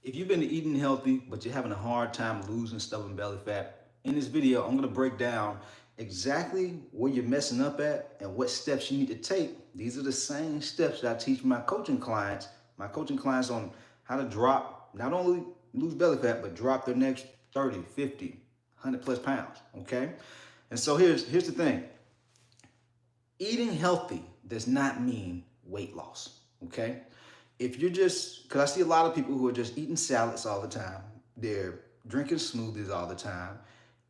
If you've been eating healthy, but you're having a hard time losing stubborn belly fat, in this video, I'm gonna break down exactly where you're messing up at and what steps you need to take. These are the same steps that I teach my coaching clients on how to drop, not only lose belly fat, but drop their next 30, 50, 100 plus pounds, okay? And so here's the thing. Eating healthy does not mean weight loss, okay? If you're just, because I see a lot of people who are just eating salads all the time, they're drinking smoothies all the time,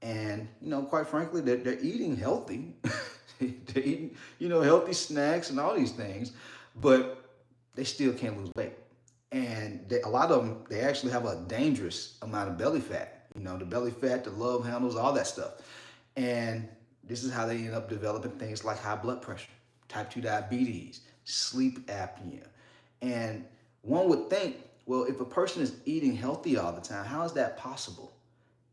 and, quite frankly, they're eating healthy. They're eating, healthy snacks and all these things, but they still can't lose weight. And a lot of them, they actually have a dangerous amount of belly fat, the belly fat, the love handles, all that stuff. And this is how they end up developing things like high blood pressure, type 2 diabetes, sleep apnea. And one would think, well, if a person is eating healthy all the time, how is that possible?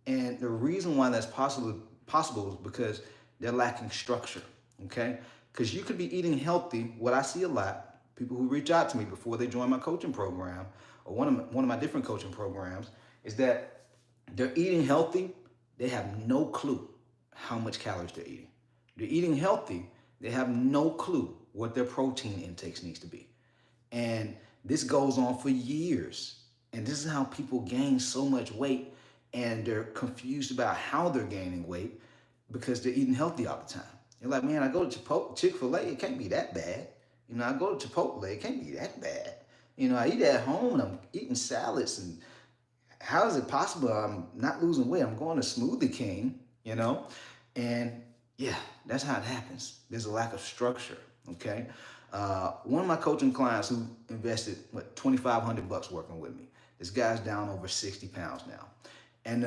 And the reason why that's possible is because they're lacking structure, okay? Because you could be eating healthy. What I see a lot, people who reach out to me before they join my coaching program or one of my different coaching programs, is that they're eating healthy. They have no clue how much calories they're eating. They're eating healthy. They have no clue what their protein intakes needs to be. And this goes on for years. And this is how people gain so much weight, and they're confused about how they're gaining weight because they're eating healthy all the time. You're like, man, I go to Chick-fil-A, it can't be that bad. I go to Chipotle, it can't be that bad. I eat at home and I'm eating salads, and how is it possible I'm not losing weight? I'm going to Smoothie King. And yeah, that's how it happens. There's a lack of structure, okay? One of my coaching clients who invested, 2,500 bucks working with me. This guy's down over 60 pounds now. And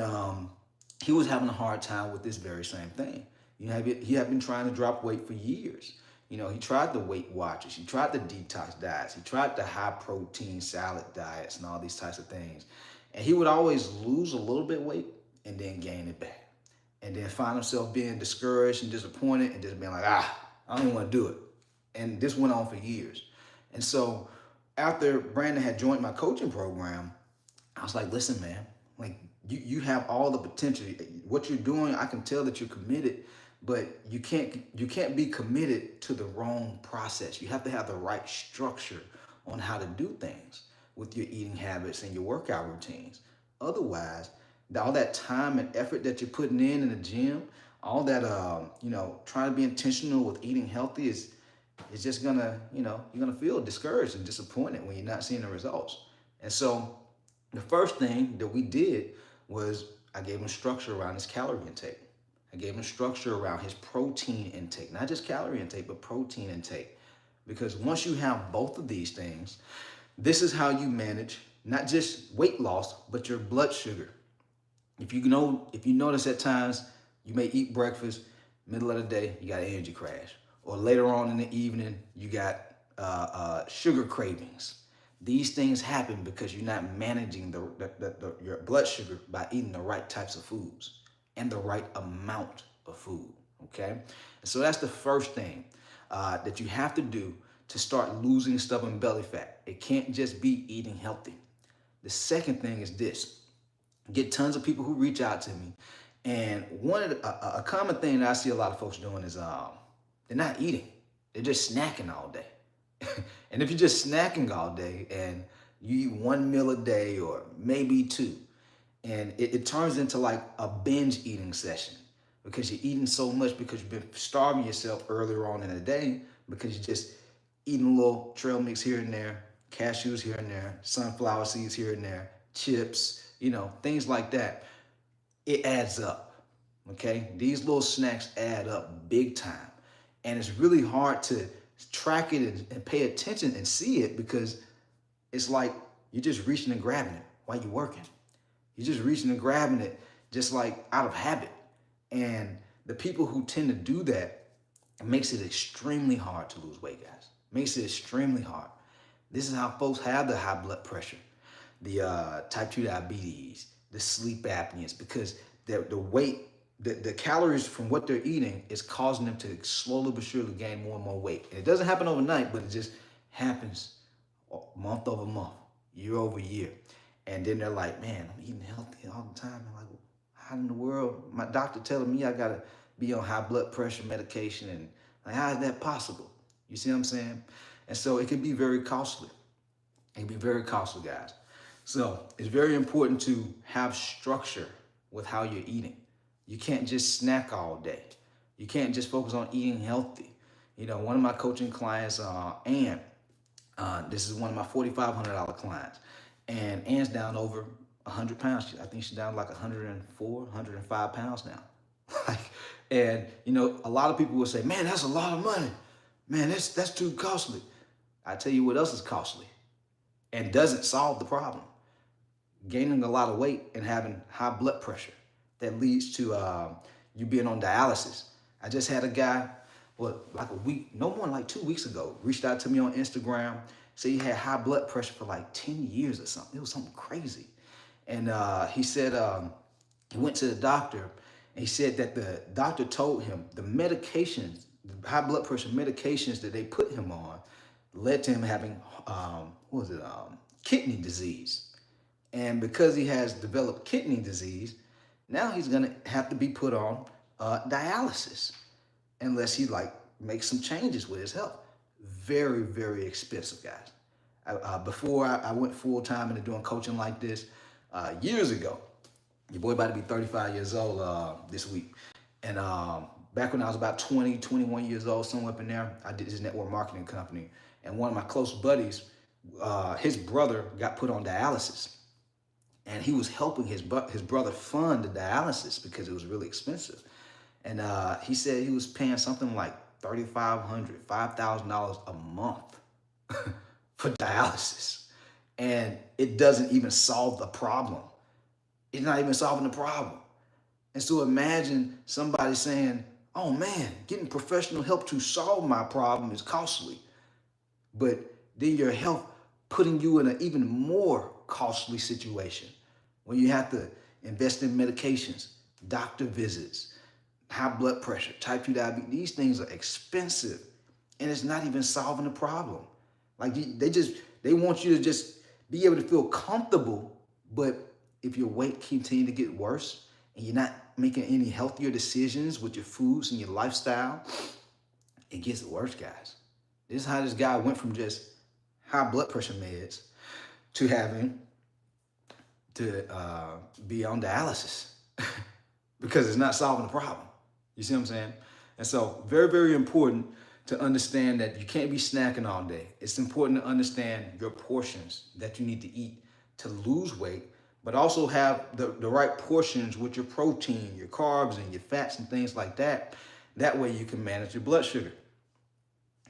he was having a hard time with this very same thing. He had been trying to drop weight for years. He tried the Weight Watchers, he tried the detox diets, he tried the high protein salad diets and all these types of things. And he would always lose a little bit of weight and then gain it back. And then find himself being discouraged and disappointed and just being like, I don't even want to do it. And this went on for years. And so after Brandon had joined my coaching program, I was like, listen, man, like you have all the potential. What you're doing, I can tell that you're committed, but you can't be committed to the wrong process. You have to have the right structure on how to do things with your eating habits and your workout routines. Otherwise, all that time and effort that you're putting in the gym, all that trying to be intentional with eating healthy is just gonna, you're gonna feel discouraged and disappointed when you're not seeing the results. And so the first thing that we did was I gave him structure around his calorie intake. I gave him structure around his protein intake, not just calorie intake, but protein intake. Because once you have both of these things, this is how you manage not just weight loss, but your blood sugar. If you notice at times you may eat breakfast, middle of the day, you got an energy crash. Or later on in the evening, you got sugar cravings. These things happen because you're not managing your blood sugar by eating the right types of foods and the right amount of food, okay? And so that's the first thing that you have to do to start losing stubborn belly fat. It can't just be eating healthy. The second thing is this. Get tons of people who reach out to me. And a common thing that I see a lot of folks doing is they're not eating. They're just snacking all day. And if you're just snacking all day and you eat one meal a day or maybe two, and it turns into like a binge eating session because you're eating so much because you've been starving yourself earlier on in the day because you're just eating a little trail mix here and there, cashews here and there, sunflower seeds here and there, chips, things like that. It adds up, okay? These little snacks add up big time. And it's really hard to track it and pay attention and see it because it's like you're just reaching and grabbing it while you're working. You're just reaching and grabbing it just like out of habit. And the people who tend to do that, it makes it extremely hard to lose weight, guys. It makes it extremely hard. This is how folks have the high blood pressure, the type 2 diabetes, the sleep apneas, because the weight, the calories from what they're eating is causing them to slowly but surely gain more and more weight. And it doesn't happen overnight, but it just happens month over month, year over year. And then they're like, man, I'm eating healthy all the time. I'm like, how in the world? My doctor telling me I gotta be on high blood pressure medication, and like, how is that possible? You see what I'm saying? And so it can be very costly. It can be very costly, guys. So it's very important to have structure with how you're eating. You can't just snack all day. You can't just focus on eating healthy. You know, one of my coaching clients, Ann, this is one of my $4,500 clients, and Ann's down over 100 pounds. I think she's down like 104, 105 pounds now. Like, and you know, a lot of people will say, "Man, that's a lot of money. Man, that's too costly." I tell you what else is costly and doesn't solve the problem: gaining a lot of weight and having high blood pressure that leads to you being on dialysis. I just had a guy, well, like a week, no more than like 2 weeks ago, reached out to me on Instagram, said he had high blood pressure for like 10 years or something. It was something crazy. And he said he went to the doctor, and he said that the doctor told him the medications, the high blood pressure medications that they put him on led to him having, kidney disease. And because he has developed kidney disease, now he's gonna have to be put on dialysis unless he like makes some changes with his health. Very, very expensive, guys. Before I went full time into doing coaching like this years ago, your boy about to be 35 years old this week. And back when I was about 20, 21 years old, somewhere up in there, I did this network marketing company. And one of my close buddies, his brother got put on dialysis. And he was helping his brother fund the dialysis because it was really expensive. And he said he was paying something like $3,500, $5,000 a month for dialysis. And it doesn't even solve the problem. It's not even solving the problem. And so imagine somebody saying, oh man, getting professional help to solve my problem is costly. But then your health putting you in an even more costly situation when you have to invest in medications, doctor visits, high blood pressure, type 2 diabetes. These things are expensive, and it's not even solving the problem. Like they want you to just be able to feel comfortable, but if your weight continues to get worse and you're not making any healthier decisions with your foods and your lifestyle, it gets worse, guys. This is how this guy went from just high blood pressure meds to having to be on dialysis because it's not solving the problem. You see what I'm saying? And so very, very important to understand that you can't be snacking all day. It's important to understand your portions that you need to eat to lose weight, but also have the right portions with your protein, your carbs, and your fats and things like that. That way you can manage your blood sugar.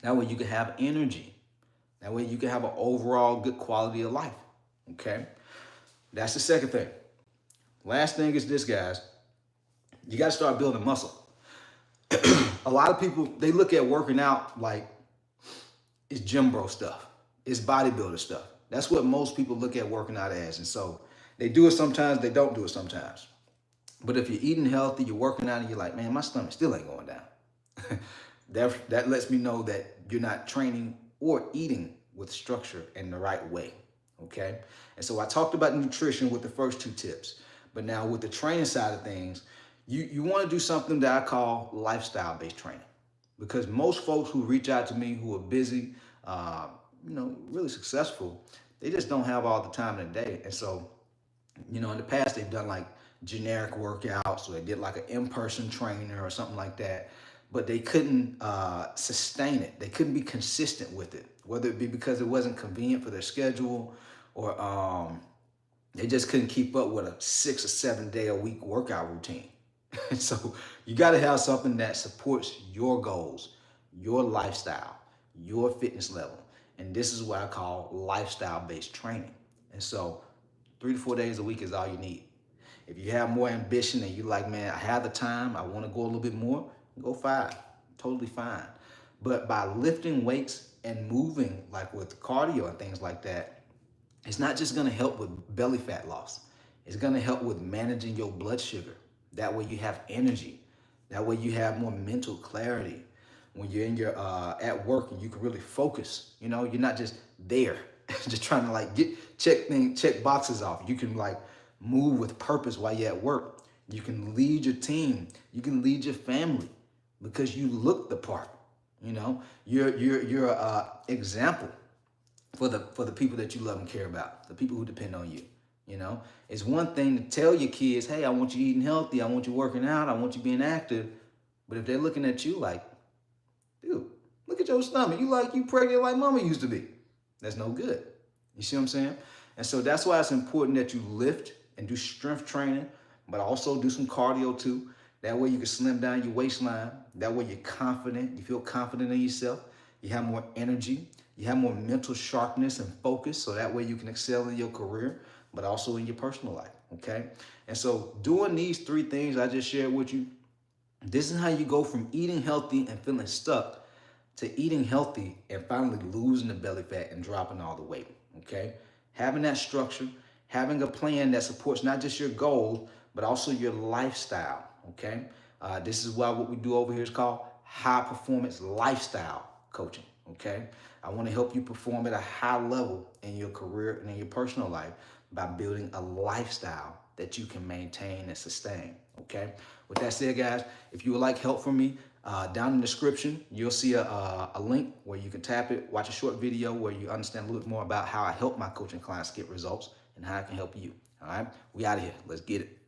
That way you can have energy. That way you can have an overall good quality of life, okay? That's the second thing. Last thing is this, guys. You got to start building muscle. A lot of people, they look at working out like it's gym bro stuff. It's bodybuilder stuff. That's what most people look at working out as. And so they do it sometimes, they don't do it sometimes. But if you're eating healthy, you're working out, and you're like, man, my stomach still ain't going down. That lets me know that you're not training or eating with structure in the right way, okay? And so I talked about nutrition with the first two tips. But now with the training side of things, you want to do something that I call lifestyle-based training. Because most folks who reach out to me who are busy, really successful, they just don't have all the time in the day. And so, in the past, they've done like generic workouts, or they did like an in-person trainer or something like that, but they couldn't sustain it. They couldn't be consistent with it, whether it be because it wasn't convenient for their schedule, or they just couldn't keep up with a 6 or 7 day a week workout routine. And so you got to have something that supports your goals, your lifestyle, your fitness level. And this is what I call lifestyle-based training. And so 3 to 4 days a week is all you need. If you have more ambition and you're like, man, I have the time, I want to go a little bit more, go 5. Totally fine. But by lifting weights and moving, like with cardio and things like that, it's not just going to help with belly fat loss. It's going to help with managing your blood sugar. That way you have energy. That way you have more mental clarity. When you're in your at work and you can really focus, you're not just there. just trying to like check boxes off. You can like move with purpose while you're at work. You can lead your team. You can lead your family because you look the part. You know, you're a example for the people that you love and care about, the people who depend on you. You know, it's one thing to tell your kids, hey, I want you eating healthy, I want you working out, I want you being active. But if they're looking at you like, dude, look at your stomach, you pregnant like mama used to be, that's no good. You see what I'm saying? And so that's why it's important that you lift and do strength training, but also do some cardio too. That way you can slim down your waistline. That way you're confident. You feel confident in yourself. You have more energy. You have more mental sharpness and focus. So that way you can excel in your career, but also in your personal life. Okay. And so doing these 3 things I just shared with you, this is how you go from eating healthy and feeling stuck to eating healthy and finally losing the belly fat and dropping all the weight. Okay. Having that structure, having a plan that supports not just your goals, but also your lifestyle. Okay. This is why what we do over here is called high performance lifestyle coaching. Okay. I want to help you perform at a high level in your career and in your personal life by building a lifestyle that you can maintain and sustain. Okay. With that said, guys, if you would like help from me, down in the description, you'll see a link where you can tap it, watch a short video where you understand a little bit more about how I help my coaching clients get results and how I can help you. All right. We out of here. Let's get it.